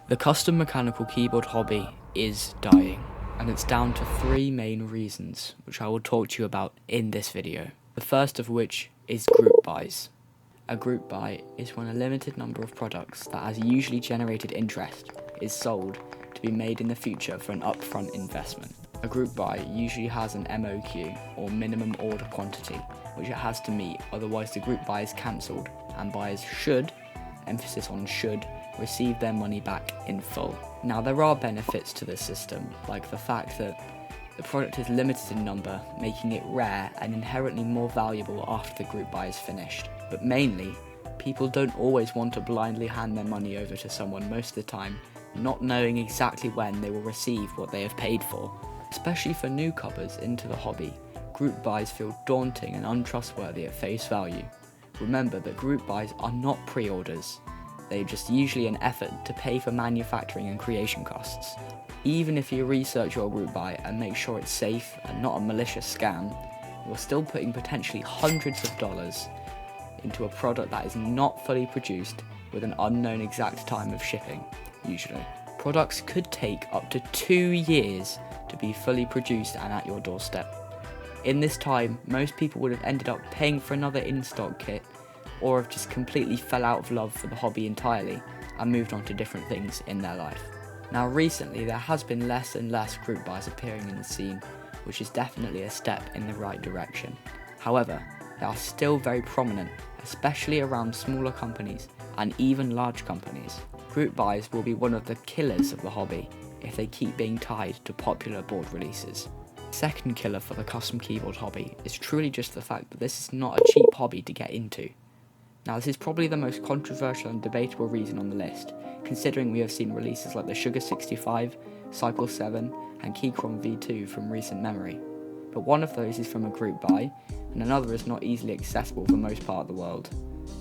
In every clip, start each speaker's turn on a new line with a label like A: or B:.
A: The custom mechanical keyboard hobby is dying, and it's down to three main reasons, which I will talk to you about in this video. The first of which is group buys. A group buy is when a limited number of products that has usually generated interest is sold to be made in the future for an upfront investment. A group buy usually has an MOQ, or minimum order quantity, which it has to meet, otherwise the group buy is cancelled, and buyers should, emphasis on should, receive their money back in full. Now, there are benefits to this system, like the fact that the product is limited in number, making it rare and inherently more valuable after the group buy is finished. But mainly, people don't always want to blindly hand their money over to someone most of the time, not knowing exactly when they will receive what they have paid for. Especially for newcomers into the hobby, group buys feel daunting and untrustworthy at face value. Remember that group buys are not pre-orders. They're just usually an effort to pay for manufacturing and creation costs. Even if you research your group buy and make sure it's safe and not a malicious scam, you're still putting potentially hundreds of dollars into a product that is not fully produced with an unknown exact time of shipping, usually. Products could take up to 2 years to be fully produced and at your doorstep. In this time, most people would have ended up paying for another in-stock kit, or have just completely fell out of love for the hobby entirely and moved on to different things in their life. Now, recently there has been less and less group buys appearing in the scene, which is definitely a step in the right direction. However, they are still very prominent, especially around smaller companies and even large companies. Group buys will be one of the killers of the hobby if they keep being tied to popular board releases. Second killer for the custom keyboard hobby is truly just the fact that this is not a cheap hobby to get into. Now, this is probably the most controversial and debatable reason on the list, considering we have seen releases like the Sugar 65, Cycle 7 and Keychron V2 from recent memory. But one of those is from a group buy, and another is not easily accessible for most part of the world.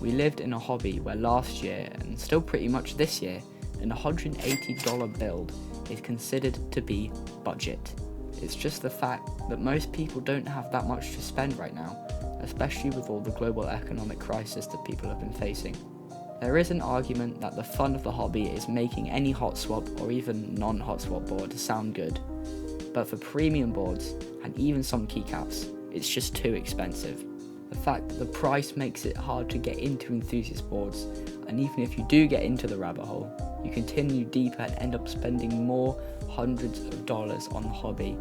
A: We lived in a hobby where last year, and still pretty much this year, an $180 build is considered to be budget. It's just the fact that most people don't have that much to spend right now, especially with all the global economic crisis that people have been facing. There is an argument that the fun of the hobby is making any hot swap or even non-hot swap board sound good, but for premium boards and even some keycaps, it's just too expensive. The fact that the price makes it hard to get into enthusiast boards, and even if you do get into the rabbit hole, you continue deeper and end up spending more hundreds of dollars on the hobby.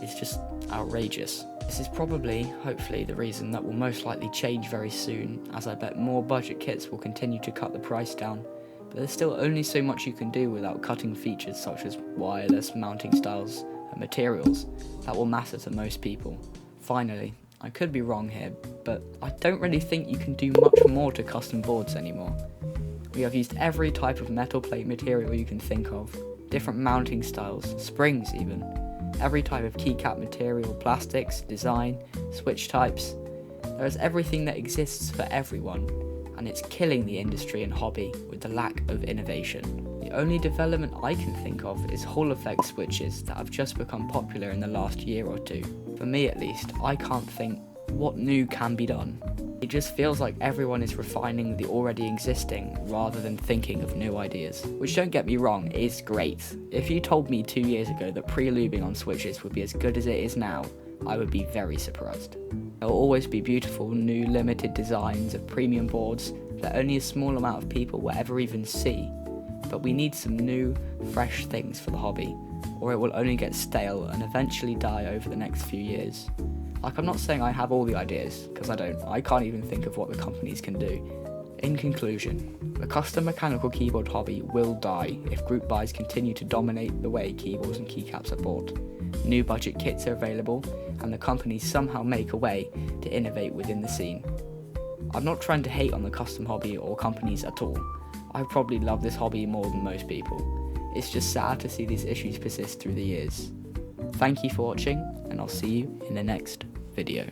A: It's just outrageous. This is probably, hopefully, the reason that will most likely change very soon, as I bet more budget kits will continue to cut the price down, but there's still only so much you can do without cutting features such as wireless mounting styles and materials that will matter to most people. Finally, I could be wrong here, but I don't really think you can do much more to custom boards anymore. We have used every type of metal plate material you can think of, different mounting styles, springs even, every type of keycap material, plastics, design, switch types. There is everything that exists for everyone, and it's killing the industry and hobby with the lack of innovation. The only development I can think of is Hall effect switches that have just become popular in the last year or two. For me at least, I can't think what new can be done. It just feels like everyone is refining the already existing rather than thinking of new ideas. Which, don't get me wrong, is great. If you told me 2 years ago that pre-lubing on switches would be as good as it is now, I would be very surprised. There will always be beautiful new limited designs of premium boards that only a small amount of people will ever even see. But we need some new, fresh things for the hobby, or it will only get stale and eventually die over the next few years. Like, I'm not saying I have all the ideas, because I don't. I can't even think of what the companies can do. In conclusion, the custom mechanical keyboard hobby will die if group buys continue to dominate the way keyboards and keycaps are bought. New budget kits are available, and the companies somehow make a way to innovate within the scene. I'm not trying to hate on the custom hobby or companies at all. I probably love this hobby more than most people. It's just sad to see these issues persist through the years. Thank you for watching, and I'll see you in the next video.